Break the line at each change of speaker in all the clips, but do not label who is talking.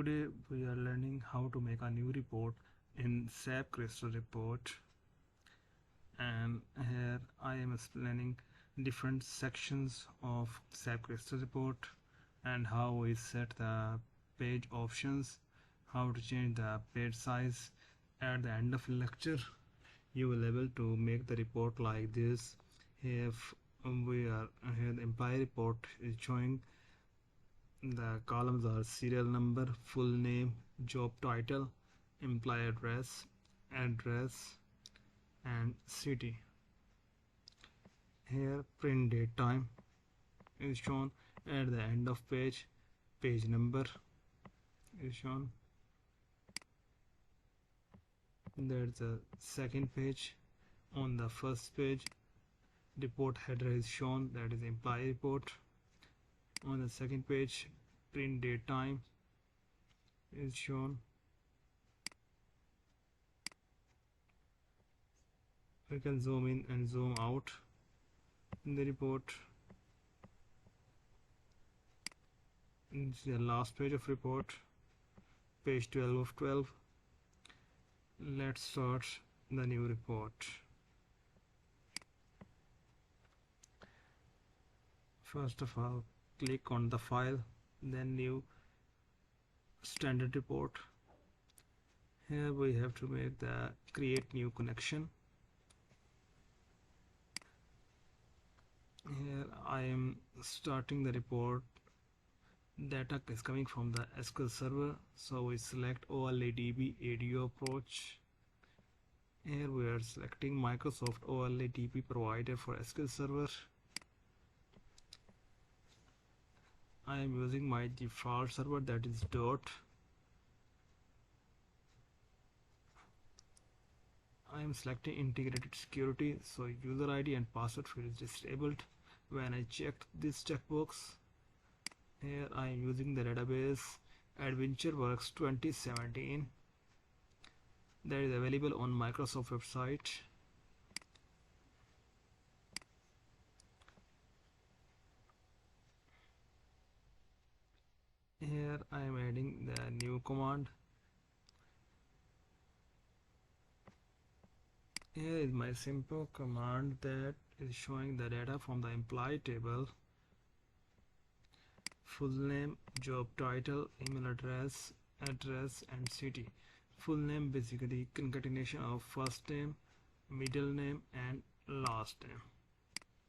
Today we are learning how to make a new report in SAP Crystal Report, and here I am explaining different sections of SAP Crystal Report and how we set the page options, how to change the page size. At the end of the lecture you will be able to make the report like this. Here the employee report is showing. The columns are serial number, full name, job title, employee address, and city. Here print date time is shown. At the end of page number is shown. There's the second page. On the first page, report header is shown, that is employee report. On the second page, print date time is shown. We can zoom in and zoom out in the report. This is the last page of report, page 12 of 12. Let's start the new report. First of all, click on the file, then new standard report. Here we have to make the create new connection. Here I am starting the report. Data is coming from the SQL server, so we select OLADB ADO approach. Here we are selecting Microsoft OLADB provider for SQL server. I am using my default server, that is dot. I am selecting integrated security, so user ID and password field is disabled. When I checked this checkbox, here I am using the database AdventureWorks 2017 that is available on Microsoft website. Here I am adding the new command. Here is my simple command that is showing the data from the employee table: full name, job title, email address, and city. Full name basically concatenation of first name, middle name, and last name.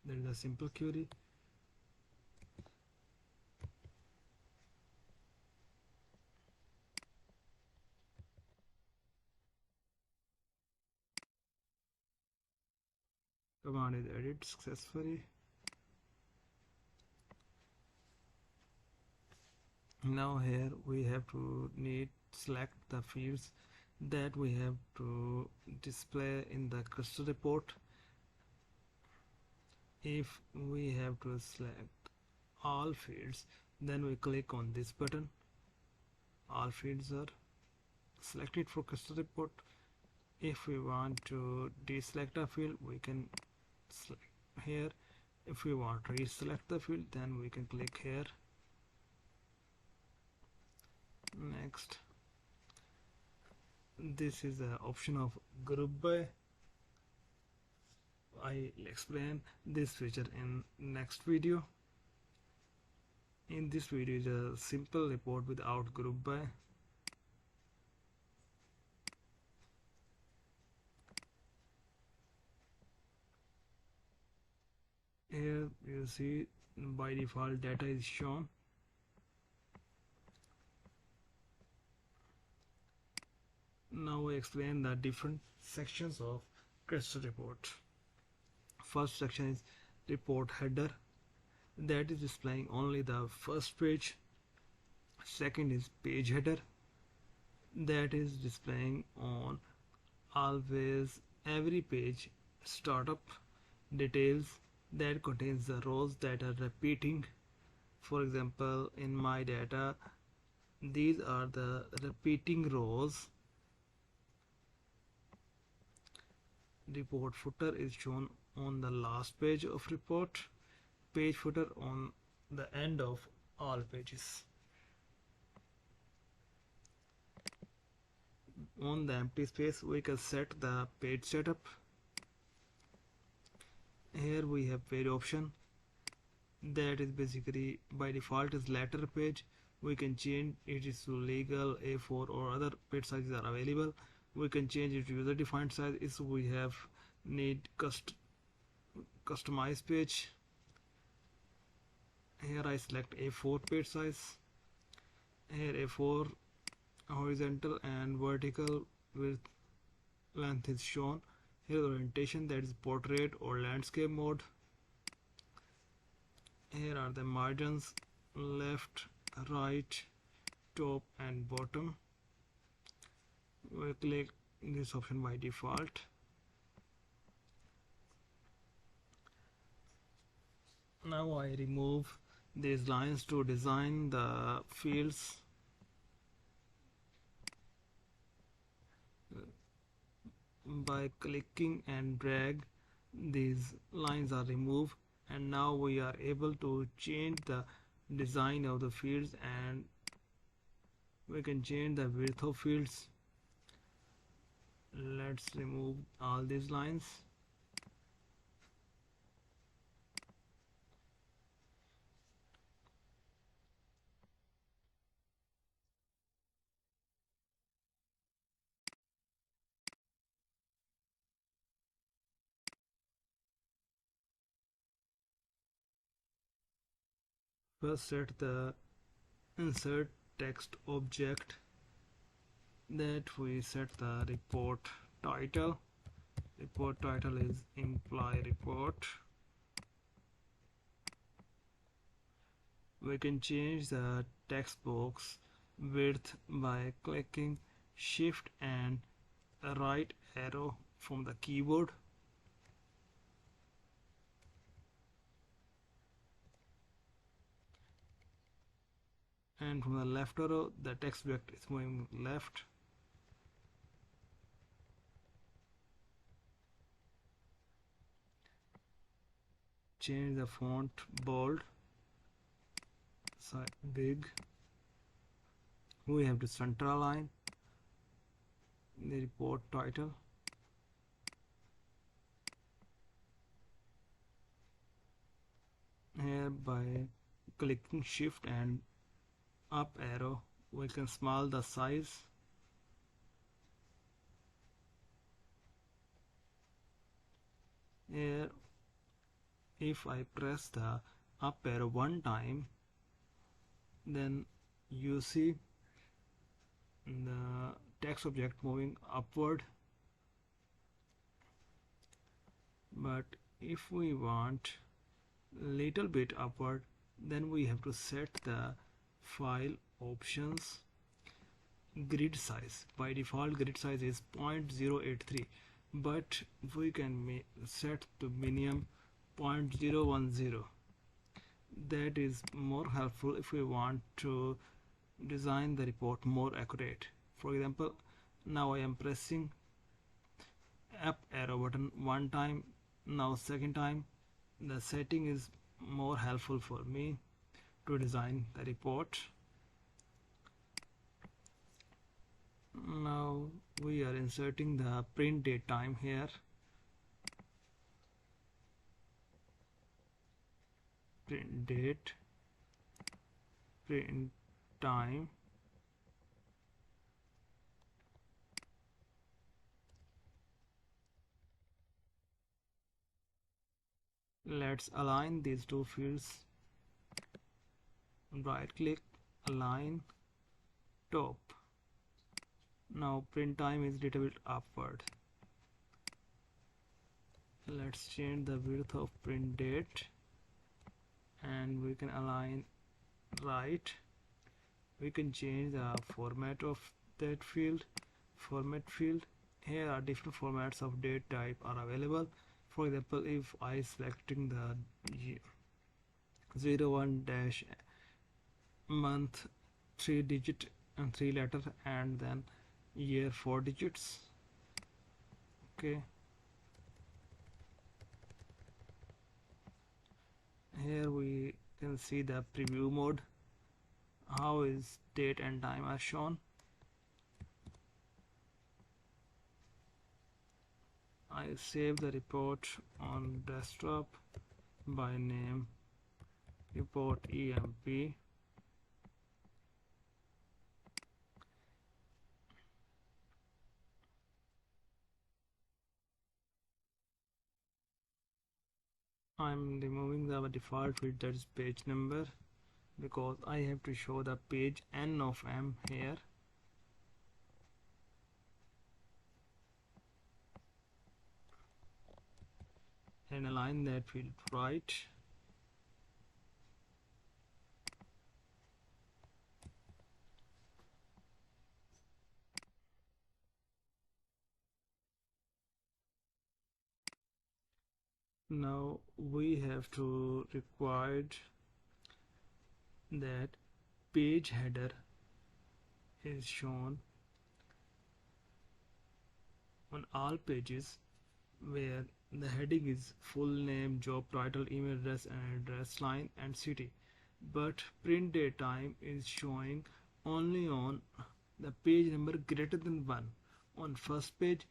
That is a simple query. Command is added successfully. Now here we have to select the fields that we have to display in the Crystal report. If we have to select all fields, then we click on this button. All fields are selected for Crystal report. If we want to deselect a field, we can select here. If we want to reselect the field, then we can click here. Next, this is the option of group by. I'll explain this feature in next video. In this video is a simple report without group by. Here you see by default data is shown. Now we explain the different sections of Crystal report. First section is report header, that is displaying only the first page. Second is page header, that is displaying on every page. Startup details, that contains the rows that are repeating. For example, in my data, these are the repeating rows. Report footer is shown on the last page of report, page footer on the end of all pages. on the empty space we can set the page setup. Here we have page option, that is basically by default is letter page. We can change it to legal, A4 or other page sizes are available. We can change it to user defined size if we have need customized page. Here I select A4 page size. Here A4 horizontal and vertical with length is shown. Here orientation, that is portrait or landscape mode. Here are the margins, left, right, top and bottom. We click this option by default. Now I remove these lines to design the fields. By clicking and drag, these lines are removed, and now we are able to change the design of the fields, and we can change the width of fields. Let's remove all these lines. First set the insert text object, that we set the report title. Report title is employee report. We can change the text box width by clicking shift and right arrow from the keyboard. And from the left arrow, the text vector is moving left. Change the font bold, big. We have to center align the report title. Here by clicking shift and up arrow, we can small the size. Here if I press the up arrow one time, then you see the text object moving upward. But if we want little bit upward, then we have to set the file options grid size. By default grid size is 0.083, but we can set to minimum 0.010. That is more helpful if we want to design the report more accurate. For example, now I am pressing up arrow button one time, now second time. The setting is more helpful for me to design the report. Now we are inserting the print date time here. Print date, print time. Let's align these two fields. Right click, align, top. Now print time is little bit upward. Let's change the width of print date, and we can align right. We can change the format of that field. Format field, here are different formats of date type are available. For example, if I selecting the 01 dash month 3 digit and 3 letter, and then year 4 digits. Okay, here we can see the preview mode, how is date and time are shown. I save the report on desktop by name report EMP. I'm removing the default field, that is page number, because I have to show the page N of M here. And align that field right. Now we have to require that page header is shown on all pages where the heading is full name, job title, email address and address line and city, but print date time is showing only on the page number greater than 1. On first page,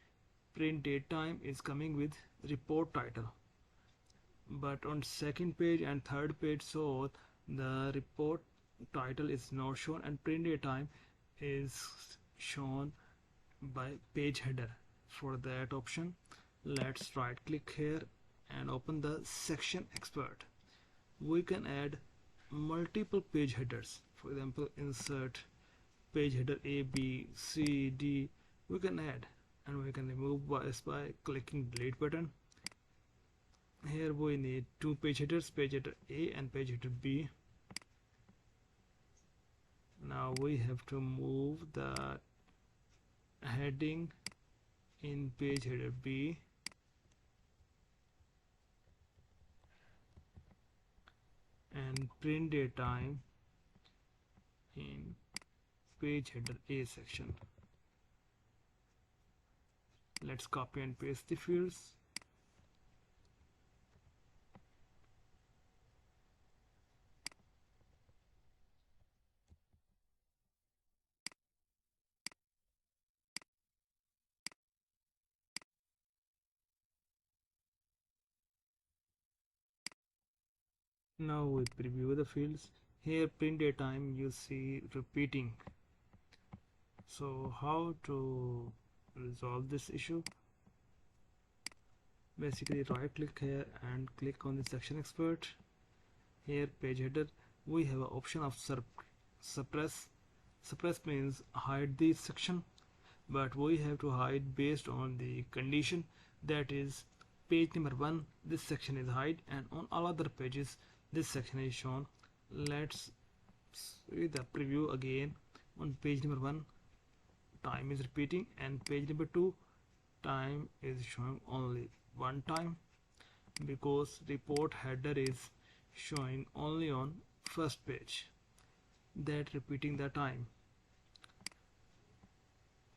print date time is coming with report title, but on second page and third page, so the report title is not shown and print date time is shown by page header. For that option, let's right click here and open the section expert. We can add multiple page headers. For example, insert page header A, B, C, D. We can add, and we can remove by clicking delete button. Here we need two page headers, page header A and page header B. Now we have to move the heading in page header B and print date time in page header A section. Let's copy and paste the fields. Now we preview the fields. Here print date time you see repeating. So how to resolve this issue? Basically right click here and click on the section expert. Here page header, we have an option of suppress. Suppress means hide this section, but we have to hide based on the condition, that is page number 1 this section is hide and on all other pages this section is shown. Let's see the preview again. On page number 1 time is repeating and page number 2 time is showing only one time, because report header is showing only on first page, that repeating the time.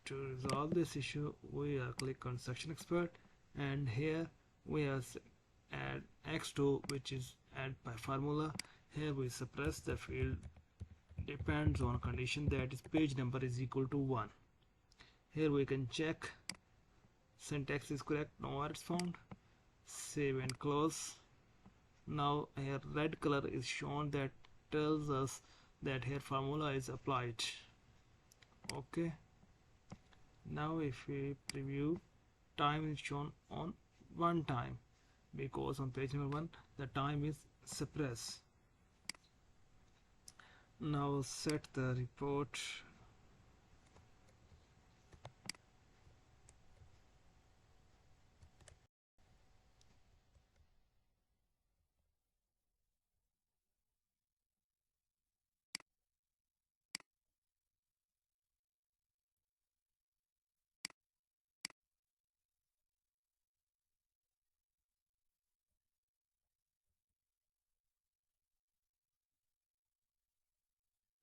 To resolve this issue, we click on section expert and here we add x2, which is add by formula. Here we suppress the field depends on condition, that is page number is equal to 1. Here we can check syntax is correct, no errors found. Save and close. Now here red color is shown, that tells us that here formula is applied. Okay. Now if we preview, time is shown on one time, because on page number 1 the time is suppressed. Now set the report.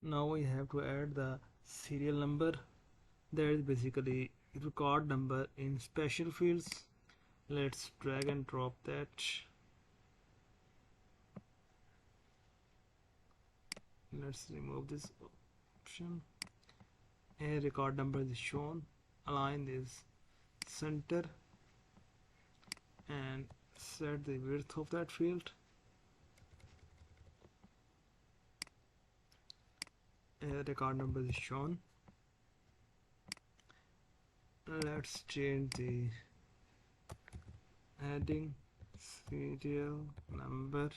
Now we have to add the serial number, that is basically record number in special fields. Let's drag and drop that. Let's remove this option. Here record number is shown. Align this center and set the width of that field. Record number is shown. Let's change the heading, serial number.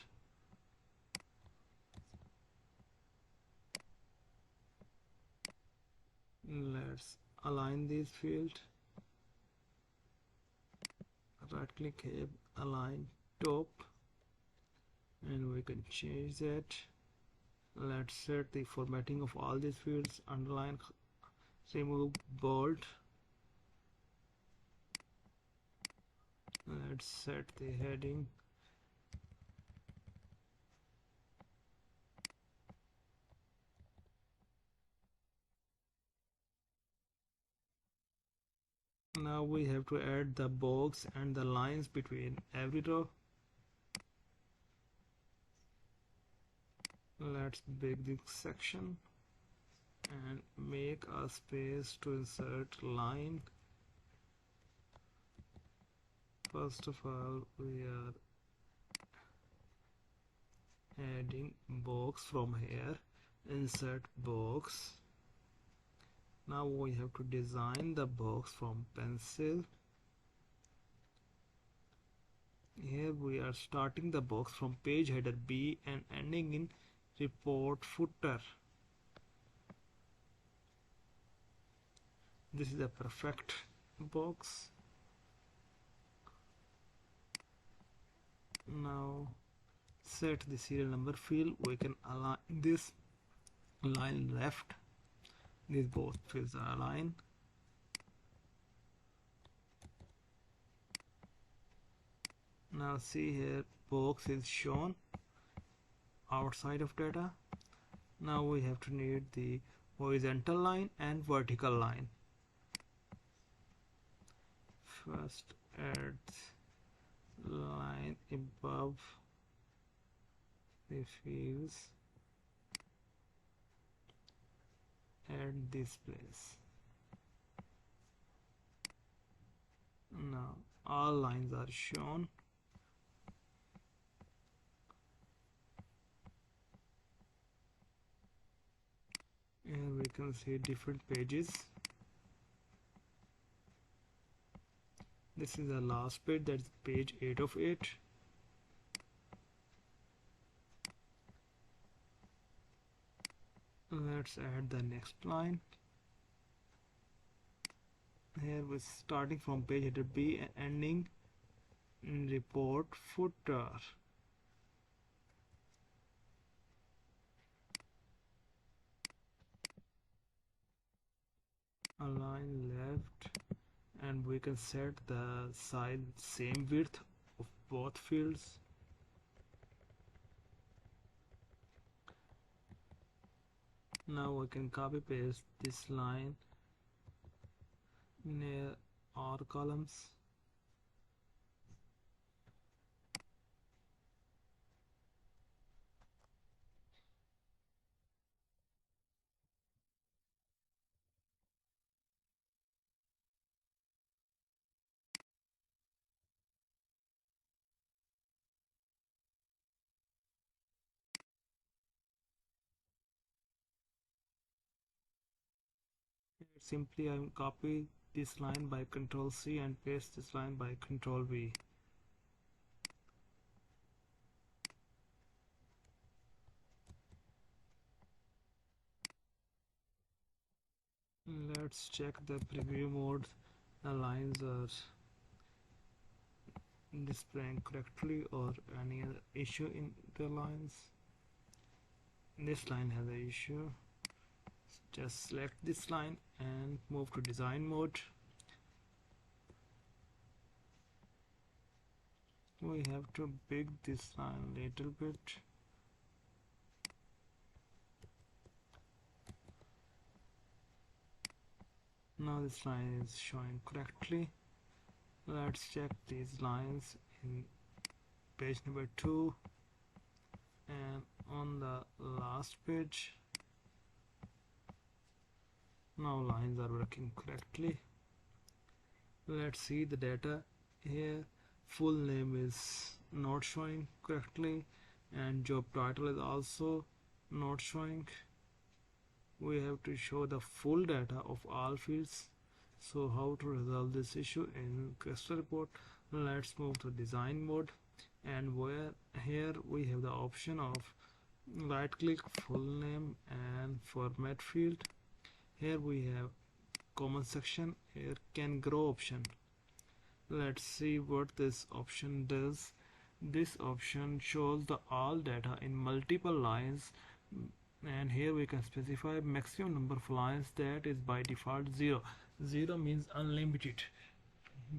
Let's align this field. Right click here, align top, and we can change that. Let's set the formatting of all these fields, underline, remove bold. Let's set the heading. Now we have to add the box and the lines between every row. Let's break this section and make a space to insert line. First of all, we are adding box from here, insert box. Now we have to design the box from pencil. Here we are starting the box from page header B and ending in report footer. This is a perfect box. Now set the serial number field. We can align this line left. These both fields are aligned. Now see here, box is shown outside of data. Now we have to need the horizontal line and vertical line. First add line above the fields, add this place. Now all lines are shown. And we can see different pages. This is the last page, that's page 8 of 8. Let's add the next line. Here we're starting from page header B and ending in report footer. Align left, and we can set the size same width of both fields. Now we can copy paste this line near all columns. Simply I copy this line by Ctrl C and paste this line by Ctrl V. Let's check the preview mode. The lines are displaying correctly or any other issue in the lines. This line has an issue. Just select this line and move to design mode. We have to big this line a little bit. Now this line is showing correctly. Let's check these lines in page number 2 and on the last page. Now lines are working correctly. Let's see the data here. full name is not showing correctly, and job title is also not showing. We have to show the full data of all fields. So how to resolve this issue in Crystal Report? Let's move to design mode, and where here we have the option of right click full name and format field. Here we have common section, here can grow option. Let's see what this option does. This option shows the all data in multiple lines, and here we can specify maximum number of lines, that is by default 0. 0 means unlimited.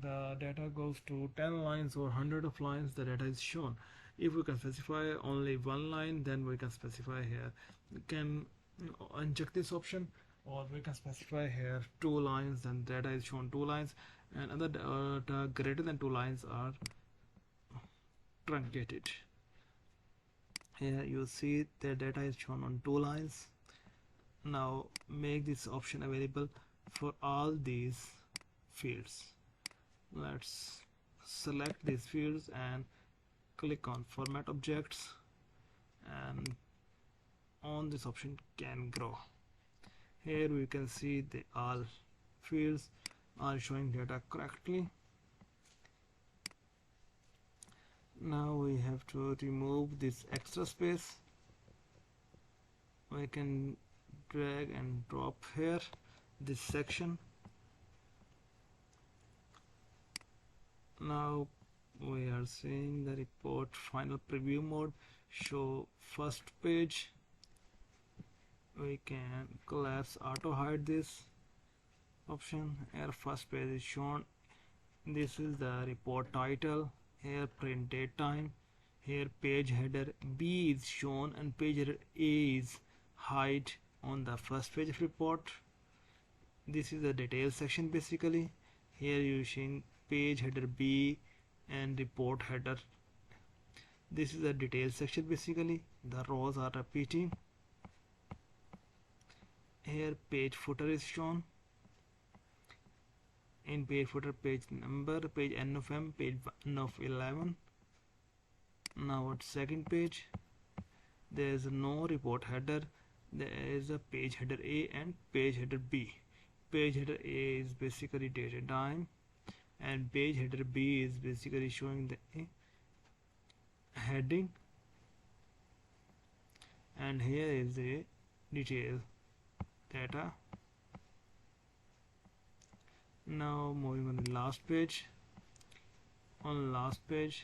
The data goes to 10 lines or 100 of lines, the data is shown. If we can specify only one line, then we can specify here. We can uncheck this option, or we can specify here 2 lines, and data is shown 2 lines, and other data greater than 2 lines are truncated. Here you see the data is shown on 2 lines. Now make this option available for all these fields. Let's select these fields and click on format objects, and on this option can grow. Here we can see the all fields are showing data correctly. Now we have to remove this extra space. We can drag and drop here this section. Now we are seeing the report final preview mode, show first page. We can collapse auto hide this option. Here first page is shown. This is the report title. Here print date time. Here page header B is shown, and page header A is hide on the first page of report. This is the details section basically. Here you see page header B and report header. This is the details section basically. The rows are repeating. Here page footer is shown. In page footer, page number, page N of M, page N of 11. Now at second page, there is no report header. There is a page header A and page header B. Page header A is basically date and time, and page header B is basically showing the heading, and here is the detail data. Now moving on the last page. On last page,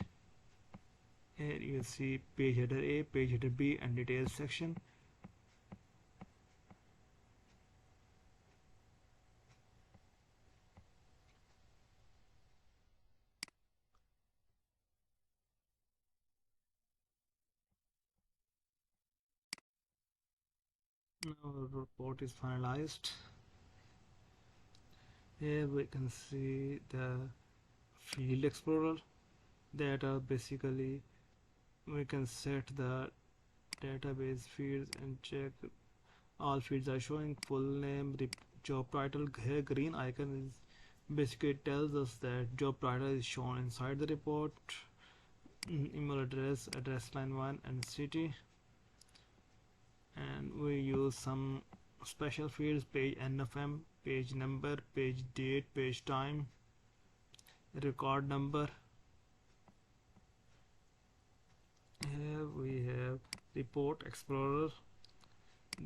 here you see page header A, page header B, and details section. Now the report is finalized. Here we can see the field explorer, that are basically we can set the database fields and check all fields are showing. Full name, job title. Here green icon is basically tells us that job title is shown inside the report. Email address, address line 1, and city. And we use some special fields: page N of M, page number, page date, page time, record number. Here we have report explorer,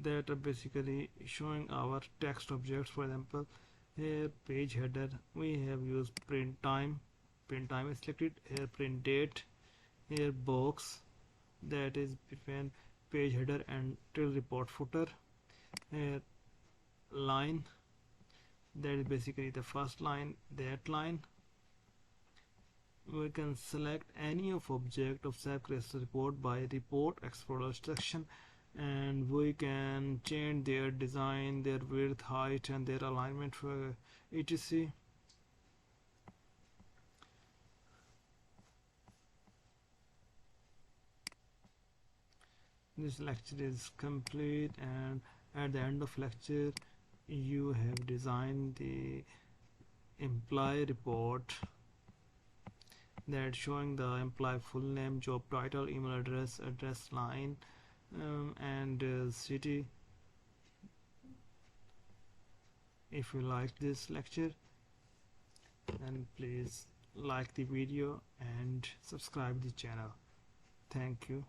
that are basically showing our text objects. For example, here page header, we have used print time. Print time is selected. Here print date. Here box, that is between page header and till report footer. Here line, that is basically the first line, that line. We can select any of object of SAP Crystal Report by report explorer section, and we can change their design, their width, height, and their alignment for etc. This lecture is complete, and at the end of lecture you have designed the employee report that showing the employee full name, job title, email address, address line, and city. If you like this lecture, then please like the video and subscribe the channel. Thank you.